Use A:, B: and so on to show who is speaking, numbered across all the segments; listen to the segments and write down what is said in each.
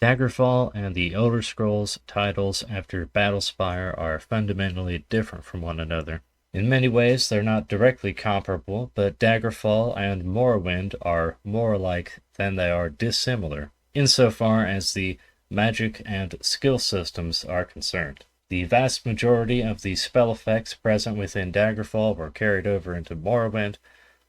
A: Daggerfall and the Elder Scrolls titles after Battlespire are fundamentally different from one another. In many ways, they're not directly comparable, but Daggerfall and Morrowind are more alike than they are dissimilar, insofar as the magic and skill systems are concerned. The vast majority of the spell effects present within Daggerfall were carried over into Morrowind,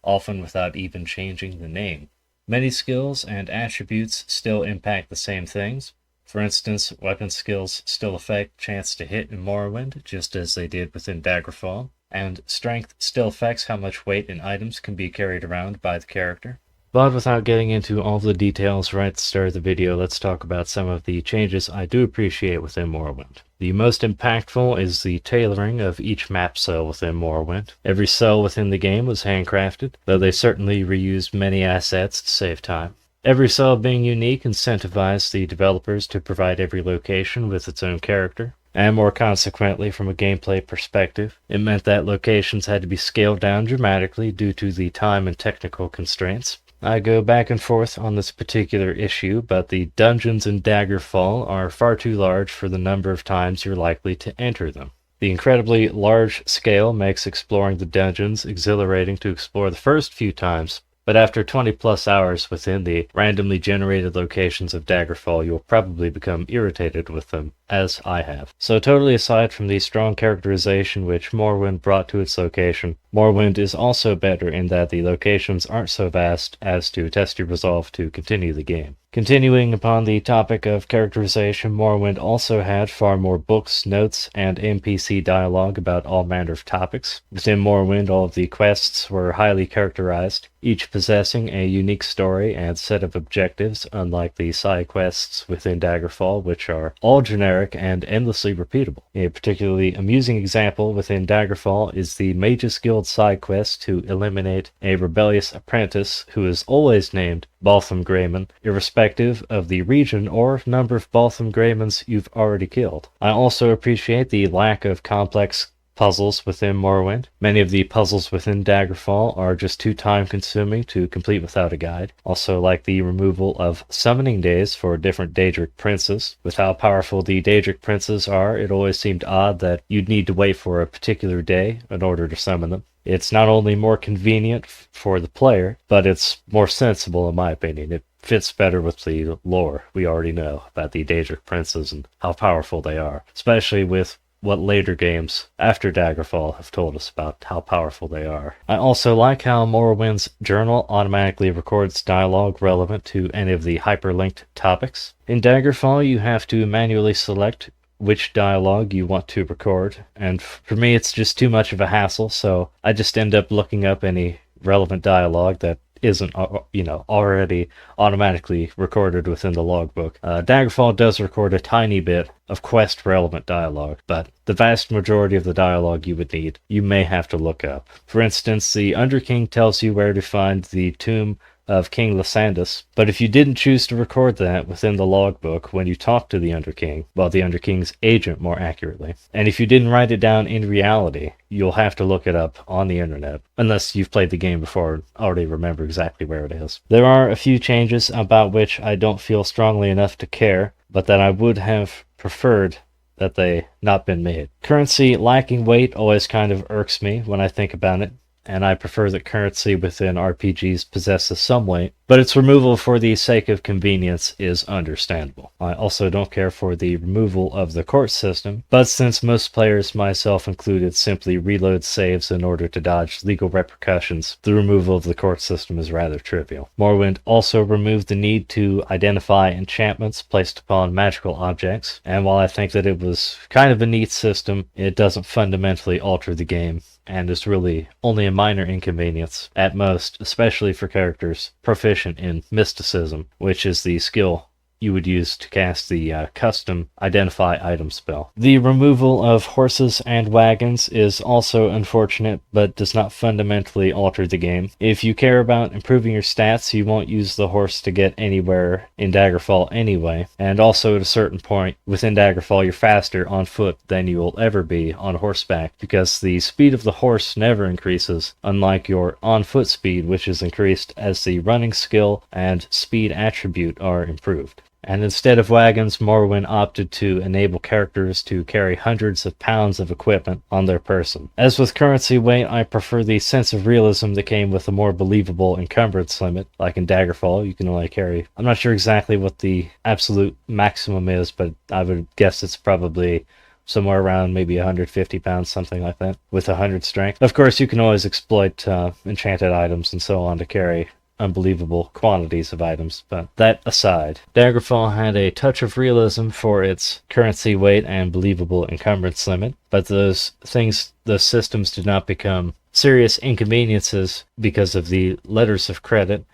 A: often without even changing the name. Many skills and attributes still impact the same things. For instance, weapon skills still affect chance to hit in Morrowind, just as they did within Daggerfall, and strength still affects how much weight and items can be carried around by the character. But without getting into all the details right at the start of the video, let's talk about some of the changes I do appreciate within Morrowind. The most impactful is the tailoring of each map cell within Morrowind. Every cell within the game was handcrafted, though they certainly reused many assets to save time. Every cell being unique incentivized the developers to provide every location with its own character. And more consequently, from a gameplay perspective, it meant that locations had to be scaled down dramatically due to the time and technical constraints. I go back and forth on this particular issue, but the dungeons in Daggerfall are far too large for the number of times you're likely to enter them. The incredibly large scale makes exploring the dungeons exhilarating to explore the first few times, but after 20 plus hours within the randomly generated locations of Daggerfall, you'll probably become irritated with them, as I have. So totally aside from the strong characterization which Morrowind brought to its location, Morrowind is also better in that the locations aren't so vast as to test your resolve to continue the game. Continuing upon the topic of characterization, Morrowind also had far more books, notes, and NPC dialogue about all manner of topics. Within Morrowind, all of the quests were highly characterized, each possessing a unique story and set of objectives, unlike the side quests within Daggerfall, which are all generic and endlessly repeatable. A particularly amusing example within Daggerfall is the Mage's Guild side quest to eliminate a rebellious apprentice who is always named Baltham Greyman, irrespective of the region or number of Baltham Greymans you've already killed. I also appreciate the lack of complex puzzles within Morrowind. Many of the puzzles within Daggerfall are just too time-consuming to complete without a guide. Also like the removal of summoning days for different Daedric princes. With how powerful the Daedric princes are, it always seemed odd that you'd need to wait for a particular day in order to summon them. It's not only more convenient for the player, but it's more sensible in my opinion. It fits better with the lore we already know about the Daedric princes and how powerful they are, especially with what later games after Daggerfall have told us about how powerful they are. I also like how Morrowind's journal automatically records dialogue relevant to any of the hyperlinked topics. In Daggerfall, you have to manually select which dialogue you want to record, and for me it's just too much of a hassle, so I just end up looking up any relevant dialogue that isn't already automatically recorded within the logbook. Daggerfall does record a tiny bit of quest relevant dialogue, but the vast majority of the dialogue you would need, you may have to look up. For instance, the Underking tells you where to find the tomb of King Lysandus, but if you didn't choose to record that within the logbook when you talked to the Underking, well, the Underking's agent more accurately, and if you didn't write it down in reality, you'll have to look it up on the internet, unless you've played the game before and already remember exactly where it is. There are a few changes about which I don't feel strongly enough to care, but that I would have preferred that they not been made. Currency lacking weight always kind of irks me when I think about it, and I prefer that currency within RPGs possesses some weight, but its removal for the sake of convenience is understandable. I also don't care for the removal of the court system, but since most players, myself included, simply reload saves in order to dodge legal repercussions, the removal of the court system is rather trivial. Morrowind also removed the need to identify enchantments placed upon magical objects, and while I think that it was kind of a neat system, it doesn't fundamentally alter the game, and is really only a minor inconvenience at most, especially for characters proficient in mysticism, which is the skill you would use to cast the custom identify item spell. The removal of horses and wagons is also unfortunate, but does not fundamentally alter the game. If you care about improving your stats, you won't use the horse to get anywhere in Daggerfall anyway, and also at a certain point within Daggerfall you're faster on foot than you will ever be on horseback, because the speed of the horse never increases, unlike your on-foot speed, which is increased as the running skill and speed attribute are improved. And instead of wagons, Morrowind opted to enable characters to carry hundreds of pounds of equipment on their person. As with currency weight, I prefer the sense of realism that came with a more believable encumbrance limit. Like in Daggerfall, you can only carry, I'm not sure exactly what the absolute maximum is, but I would guess it's probably somewhere around maybe 150 pounds, something like that, with 100 strength. Of course, you can always exploit enchanted items and so on to carry unbelievable quantities of items, but that aside, Daggerfall had a touch of realism for its currency weight and believable encumbrance limit, but those systems did not become serious inconveniences because of the letters of credit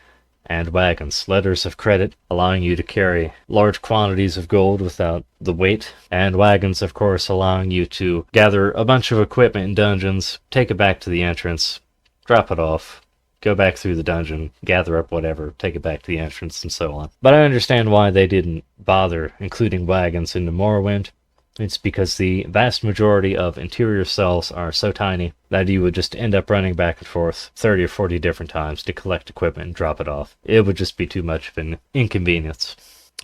A: and wagons. Letters of credit allowing you to carry large quantities of gold without the weight, and wagons, of course, allowing you to gather a bunch of equipment in dungeons, take it back to the entrance, drop it off, go back through the dungeon, gather up whatever, take it back to the entrance, and so on. But I understand why they didn't bother including wagons into Morrowind. It's because the vast majority of interior cells are so tiny that you would just end up running back and forth 30 or 40 different times to collect equipment and drop it off. It would just be too much of an inconvenience.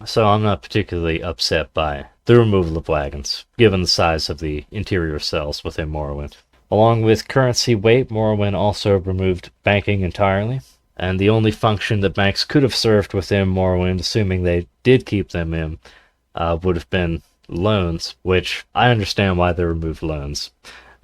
A: So I'm not particularly upset by the removal of wagons, given the size of the interior cells within Morrowind. Along with currency weight, Morrowind also removed banking entirely, and the only function that banks could have served within Morrowind, assuming they did keep them in, would have been loans, which I understand why they removed loans.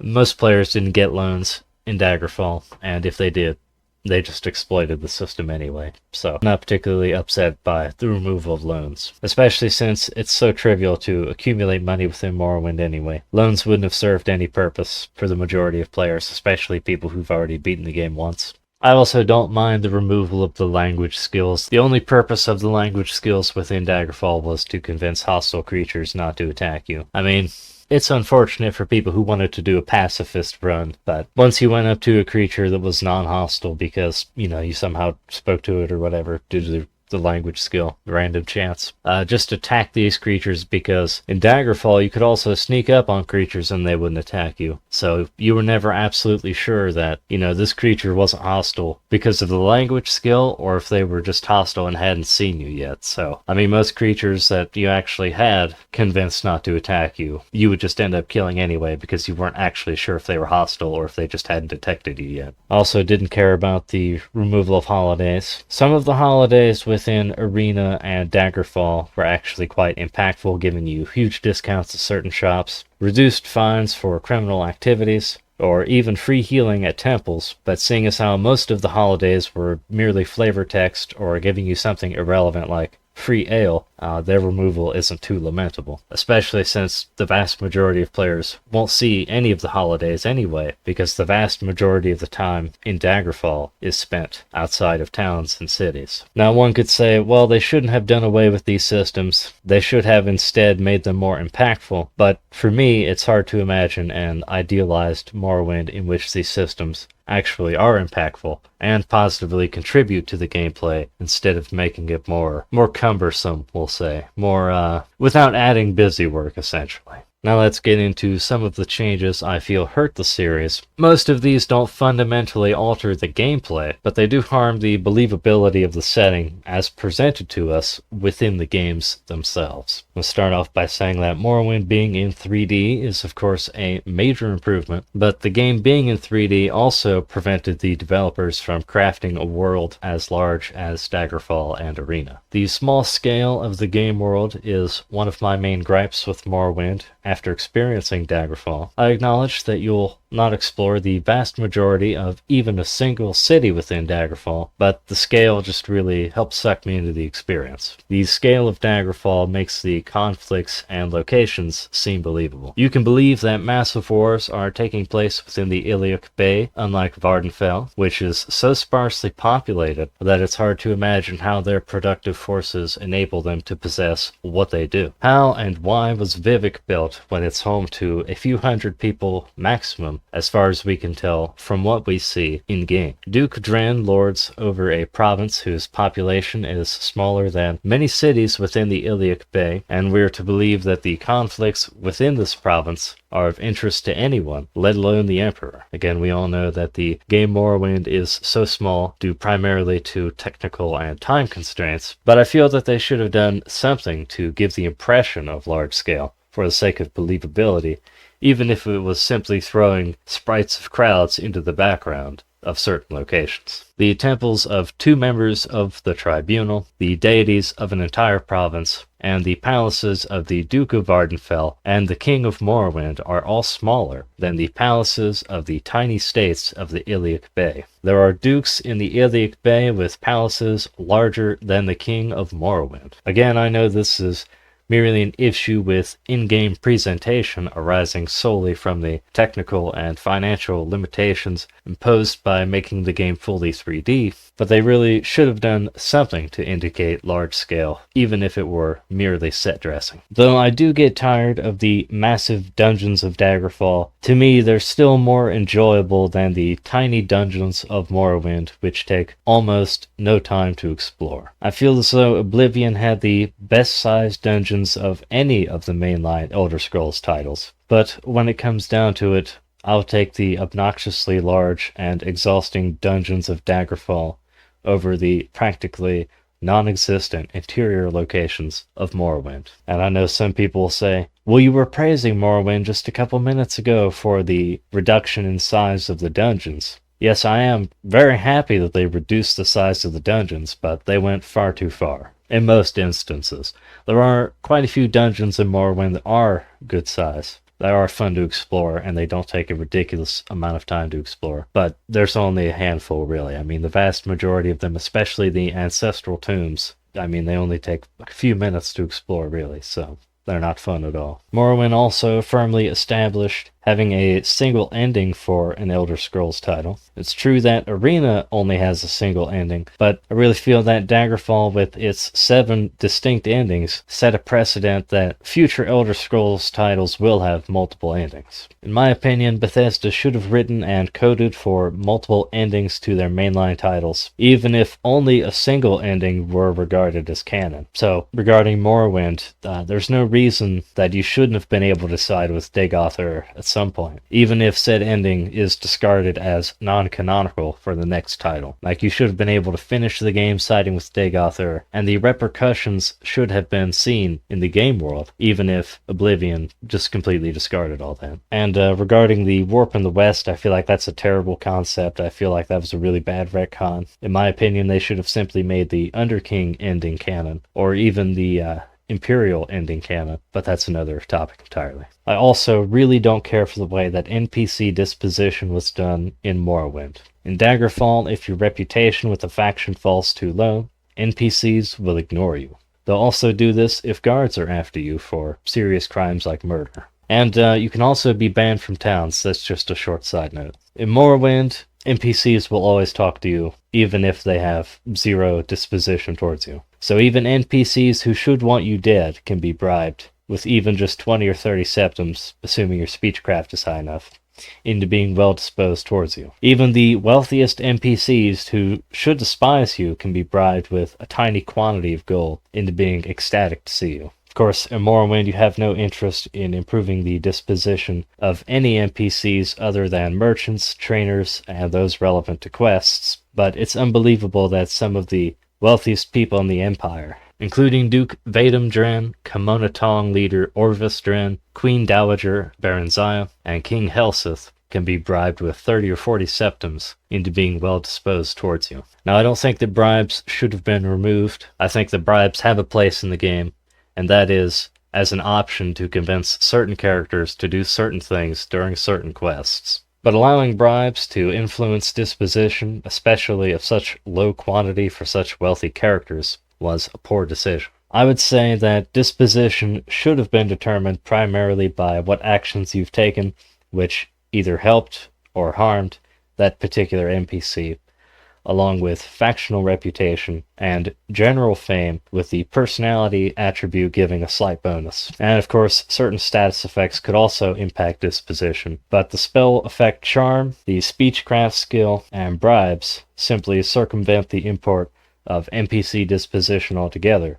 A: Most players didn't get loans in Daggerfall, and if they did, they just exploited the system anyway. So I'm not particularly upset by the removal of loans, especially since it's so trivial to accumulate money within Morrowind anyway. Loans wouldn't have served any purpose for the majority of players, especially people who've already beaten the game once. I also don't mind the removal of the language skills. The only purpose of the language skills within Daggerfall was to convince hostile creatures not to attack you. I mean, it's unfortunate for people who wanted to do a pacifist run, but once you went up to a creature that was non-hostile because, you somehow spoke to it or whatever due to the language skill, random chance, just attack these creatures, because in Daggerfall you could also sneak up on creatures and they wouldn't attack you. So you were never absolutely sure that, this creature wasn't hostile because of the language skill, or if they were just hostile and hadn't seen you yet. So, I mean, most creatures that you actually had convinced not to attack you, you would just end up killing anyway because you weren't actually sure if they were hostile or if they just hadn't detected you yet. Also didn't care about the removal of holidays. Some of the holidays within Arena and Daggerfall were actually quite impactful, giving you huge discounts at certain shops, reduced fines for criminal activities, or even free healing at temples, but seeing as how most of the holidays were merely flavor text or giving you something irrelevant like free ale, their removal isn't too lamentable, especially since the vast majority of players won't see any of the holidays anyway, because the vast majority of the time in Daggerfall is spent outside of towns and cities. Now one could say, well, they shouldn't have done away with these systems, they should have instead made them more impactful, but for me it's hard to imagine an idealized Morrowind in which these systems actually are impactful and positively contribute to the gameplay instead of making it more cumbersome, we'll say, more without adding busy work essentially. Now let's get into some of the changes I feel hurt the series. Most of these don't fundamentally alter the gameplay, but they do harm the believability of the setting as presented to us within the games themselves. We'll start off by saying that Morrowind being in 3D is of course a major improvement, but the game being in 3D also prevented the developers from crafting a world as large as Daggerfall and Arena. The small scale of the game world is one of my main gripes with Morrowind. After experiencing Daggerfall, I acknowledge that you'll not explore the vast majority of even a single city within Daggerfall, but the scale just really helps suck me into the experience. The scale of Daggerfall makes the conflicts and locations seem believable. You can believe that massive wars are taking place within the Iliac Bay, unlike Vardenfell, which is so sparsely populated that it's hard to imagine how their productive forces enable them to possess what they do. How and why was Vivec built when it's home to a few hundred people maximum, as far as we can tell from what we see in-game. Duke Dren lords over a province whose population is smaller than many cities within the Iliac Bay, and we're to believe that the conflicts within this province are of interest to anyone, let alone the Emperor. Again, we all know that the game Morrowind is so small due primarily to technical and time constraints, but I feel that they should have done something to give the impression of large scale, for the sake of believability, even if it was simply throwing sprites of crowds into the background of certain locations. The temples of 2 members of the tribunal, the deities of an entire province, and the palaces of the Duke of Vardenfell and the King of Morrowind are all smaller than the palaces of the tiny states of the Iliac Bay. There are dukes in the Iliac Bay with palaces larger than the King of Morrowind. Again, I know this is merely an issue with in-game presentation arising solely from the technical and financial limitations imposed by making the game fully 3D, but they really should have done something to indicate large scale, even if it were merely set dressing. Though I do get tired of the massive dungeons of Daggerfall, to me they're still more enjoyable than the tiny dungeons of Morrowind, which take almost no time to explore. I feel as though Oblivion had the best sized dungeons of any of the mainline Elder Scrolls titles, but when it comes down to it, I'll take the obnoxiously large and exhausting dungeons of Daggerfall over the practically non-existent interior locations of Morrowind. And I know some people will say, well, you were praising Morrowind just a couple minutes ago for the reduction in size of the dungeons. Yes, I am very happy that they reduced the size of the dungeons, but they went far too far. In most instances. There are quite a few dungeons in Morrowind that are good size. They are fun to explore, and they don't take a ridiculous amount of time to explore. But there's only a handful, really. I mean, the vast majority of them, especially the ancestral tombs, I mean, they only take a few minutes to explore, really, so they're not fun at all. Morrowind also firmly established having a single ending for an Elder Scrolls title. It's true that Arena only has a single ending, but I really feel that Daggerfall, with its 7 distinct endings, set a precedent that future Elder Scrolls titles will have multiple endings. In my opinion, Bethesda should have written and coded for multiple endings to their mainline titles, even if only a single ending were regarded as canon. So, regarding Morrowind, there's no reason that you shouldn't have been able to side with Dagoth at some point, even if said ending is discarded as non-canonical for the next title. Like, you should have been able to finish the game siding with Dagoth, and the repercussions should have been seen in the game world, even if Oblivion just completely discarded all that. And regarding the Warp in the West, I feel like that's a terrible concept. I feel like that was a really bad retcon. In my opinion, they should have simply made the Underking ending canon, or even the Imperial ending canon, but that's another topic entirely. I also really don't care for the way that NPC disposition was done in Morrowind. In Daggerfall, if your reputation with a faction falls too low, NPCs will ignore you. They'll also do this if guards are after you for serious crimes like murder. And you can also be banned from towns. That's just a short side note. In Morrowind, NPCs will always talk to you, even if they have zero disposition towards you. So even NPCs who should want you dead can be bribed with even just 20 or 30 septims, assuming your speechcraft is high enough, into being well disposed towards you. Even the wealthiest NPCs who should despise you can be bribed with a tiny quantity of gold into being ecstatic to see you. Of course, in Morrowind, you have no interest in improving the disposition of any NPCs other than merchants, trainers, and those relevant to quests, but it's unbelievable that some of the wealthiest people in the Empire, including Duke Vadum Dren, Kamonatong leader Orvis Dren, Queen Dowager Baranzaya, and King Helseth, can be bribed with 30 or 40 septims into being well disposed towards you. Now, I don't think that bribes should have been removed. I think that bribes have a place in the game, and that is as an option to convince certain characters to do certain things during certain quests. But allowing bribes to influence disposition, especially of such low quantity for such wealthy characters, was a poor decision. I would say that disposition should have been determined primarily by what actions you've taken, which either helped or harmed that particular NPC, along with factional reputation and general fame, with the personality attribute giving a slight bonus. And of course, certain status effects could also impact disposition, but the spell effect Charm, the Speechcraft skill, and Bribes simply circumvent the import of NPC disposition altogether,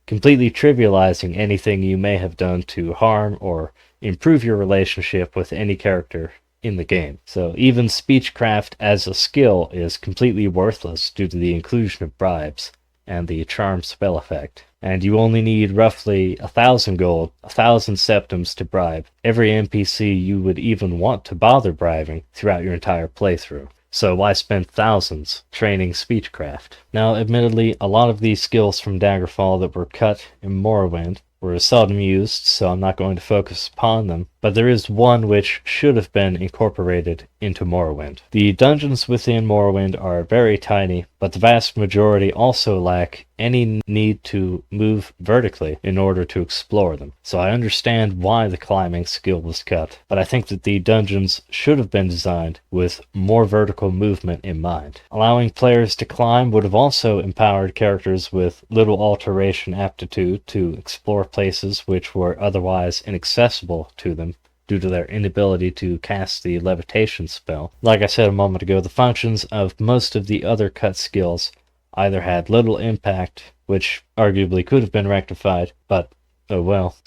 A: completely trivializing anything you may have done to harm or improve your relationship with any character in the game. So even Speechcraft as a skill is completely worthless due to the inclusion of Bribes and the Charm spell effect. And you only need roughly 1,000 gold, 1,000 septims to bribe every NPC you would even want to bother bribing throughout your entire playthrough. So why spend thousands training Speechcraft? Now, admittedly, a lot of these skills from Daggerfall that were cut in Morrowind were seldom used, so I'm not going to focus upon them, but there is one which should have been incorporated into Morrowind. The dungeons within Morrowind are very tiny, but the vast majority also lack any need to move vertically in order to explore them. So I understand why the climbing skill was cut, but I think that the dungeons should have been designed with more vertical movement in mind. Allowing players to climb would have also empowered characters with little alteration aptitude to explore places which were otherwise inaccessible to them due to their inability to cast the levitation spell. Like I said a moment ago, the functions of most of the other cut skills either had little impact, which arguably could have been rectified, but oh well,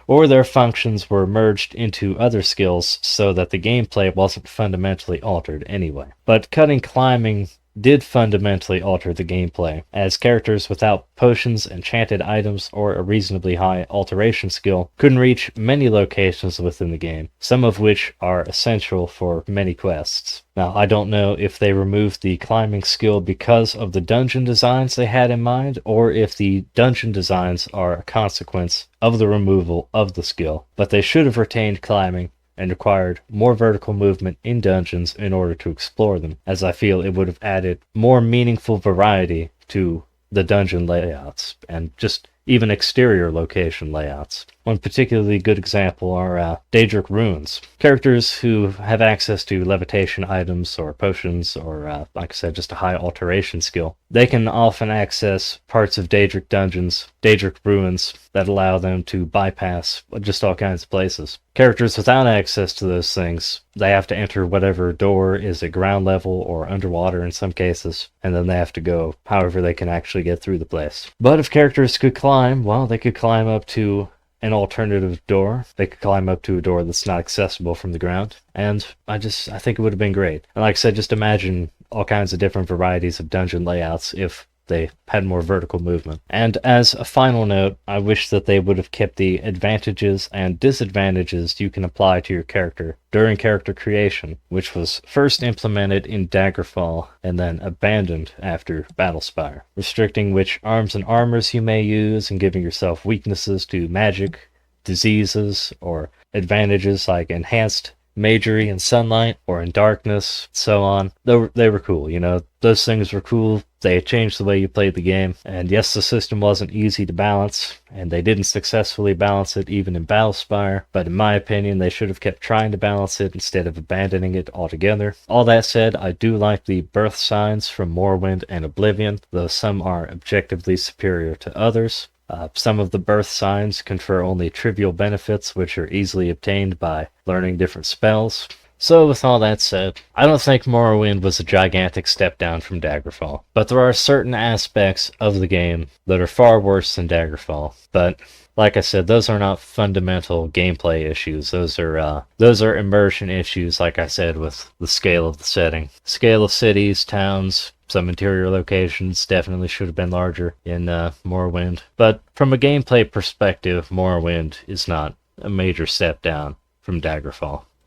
A: or their functions were merged into other skills so that the gameplay wasn't fundamentally altered anyway. But cutting climbing did fundamentally alter the gameplay, as characters without potions, enchanted items, or a reasonably high alteration skill couldn't reach many locations within the game, some of which are essential for many quests. Now, I don't know if they removed the climbing skill because of the dungeon designs they had in mind, or if the dungeon designs are a consequence of the removal of the skill, but they should have retained climbing and required more vertical movement in dungeons in order to explore them, as I feel it would have added more meaningful variety to the dungeon layouts and just even exterior location layouts. One particularly good example are Daedric Ruins. Characters who have access to levitation items or potions or, like I said, just a high alteration skill, they can often access parts of Daedric dungeons, Daedric Ruins, that allow them to bypass just all kinds of places. Characters without access to those things, they have to enter whatever door is at ground level or underwater in some cases, and then they have to go however they can actually get through the place. But if characters could climb, well, they could climb up to an alternative door. They could climb up to a door that's not accessible from the ground. And I think it would have been great. And like I said, just imagine all kinds of different varieties of dungeon layouts if they had more vertical movement. And as a final note, I wish that they would have kept the advantages and disadvantages you can apply to your character during character creation, which was first implemented in Daggerfall and then abandoned after Battlespire, restricting which arms and armors you may use and giving yourself weaknesses to magic, diseases, or advantages like enhanced magery in sunlight or in darkness, so on. They were cool, you know. Those things were cool. They changed the way you played the game. And yes, the system wasn't easy to balance, and they didn't successfully balance it even in Battlespire, but in my opinion, they should have kept trying to balance it instead of abandoning it altogether. All that said, I do like the birth signs from Morrowind and Oblivion, though some are objectively superior to others. Some of the birth signs confer only trivial benefits which are easily obtained by learning different spells. So with all that said, I don't think Morrowind was a gigantic step down from Daggerfall, but there are certain aspects of the game that are far worse than Daggerfall. But like I said, those are not fundamental gameplay issues. Those are immersion issues, like I said, with the scale of the setting. Scale of cities, towns, some interior locations definitely should have been larger in Morrowind. But from a gameplay perspective, Morrowind is not a major step down from Daggerfall.